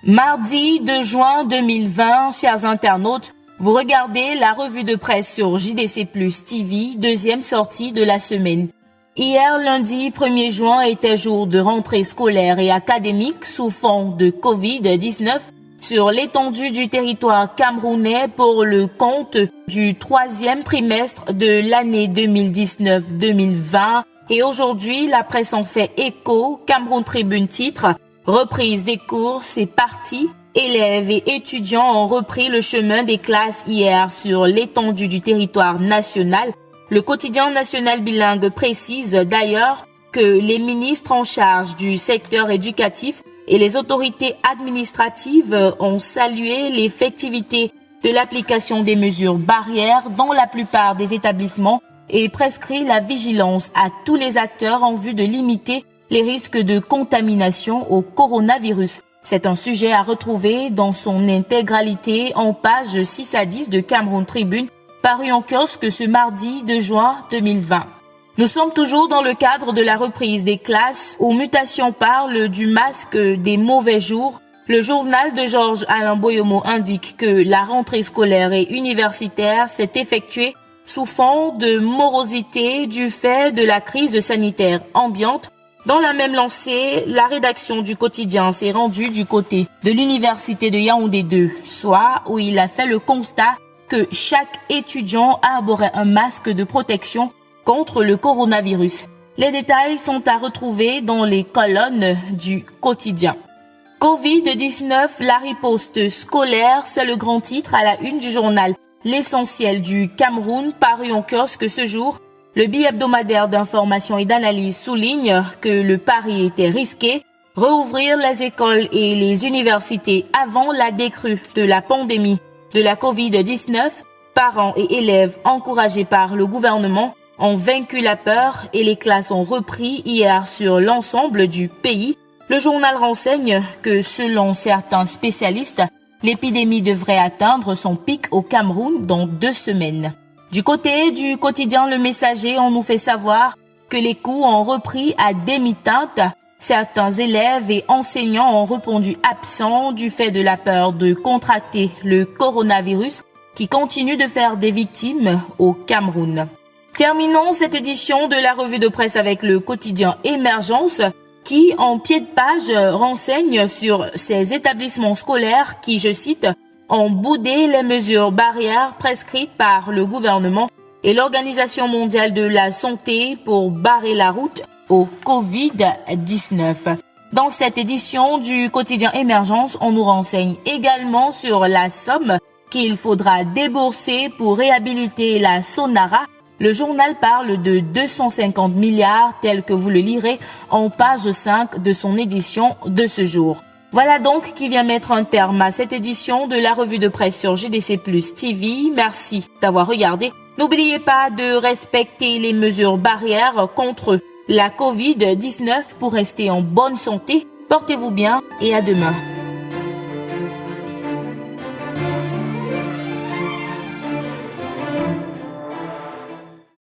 Mardi 2 juin 2020, chers internautes, vous regardez la revue de presse sur JDC Plus TV, deuxième sortie de la semaine. Hier, lundi 1er juin, était jour de rentrée scolaire et académique sous fond de Covid-19 sur l'étendue du territoire camerounais pour le compte du troisième trimestre de l'année 2019-2020. Et aujourd'hui, la presse en fait écho. Cameroun Tribune titre « Reprise des cours, c'est parti ». Élèves et étudiants ont repris le chemin des classes hier sur l'étendue du territoire national. Le quotidien national bilingue précise d'ailleurs que les ministres en charge du secteur éducatif et les autorités administratives ont salué l'effectivité de l'application des mesures barrières dans la plupart des établissements et prescrit la vigilance à tous les acteurs en vue de limiter les risques de contamination au coronavirus. C'est un sujet à retrouver dans son intégralité en pages 6 à 10 de Cameroun Tribune, paru en kiosque ce mardi 2 juin 2020. Nous sommes toujours dans le cadre de la reprise des classes où Mutation parle du masque des mauvais jours. Le journal de Georges Alain Boyomo indique que la rentrée scolaire et universitaire s'est effectuée sous fond de morosité du fait de la crise sanitaire ambiante. Dans la même lancée, la rédaction du quotidien s'est rendue du côté de l'université de Yaoundé 2, soit où il a fait le constat que chaque étudiant arborait un masque de protection contre le coronavirus. Les détails sont à retrouver dans les colonnes du quotidien. Covid-19, la riposte scolaire, c'est le grand titre à la une du journal L'essentiel du Cameroun, paru en kiosque ce jour. Le bi-hebdomadaire d'information et d'analyse souligne que le pari était risqué. Rouvrir les écoles et les universités avant la décrue de la pandémie de la Covid-19, parents et élèves encouragés par le gouvernement ont vaincu la peur et les classes ont repris hier sur l'ensemble du pays. Le journal renseigne que selon certains spécialistes, l'épidémie devrait atteindre son pic au Cameroun dans 2 semaines. Du côté du quotidien Le Messager, on nous fait savoir que les cours ont repris à demi-teinte. Certains élèves et enseignants ont répondu absents du fait de la peur de contracter le coronavirus qui continue de faire des victimes au Cameroun. Terminons cette édition de la revue de presse avec le quotidien Émergence qui, en pied de page, renseigne sur ces établissements scolaires qui, je cite, ont boudé les mesures barrières prescrites par le gouvernement et l'Organisation mondiale de la santé pour barrer la route au Covid-19. Dans cette édition du quotidien Émergence, on nous renseigne également sur la somme qu'il faudra débourser pour réhabiliter la Sonara. Le journal parle de 250 milliards tel que vous le lirez en page 5 de son édition de ce jour. Voilà donc qui vient mettre un terme à cette édition de la revue de presse sur JDC Plus TV. Merci d'avoir regardé. N'oubliez pas de respecter les mesures barrières contre la Covid-19 pour rester en bonne santé. Portez-vous bien et à demain.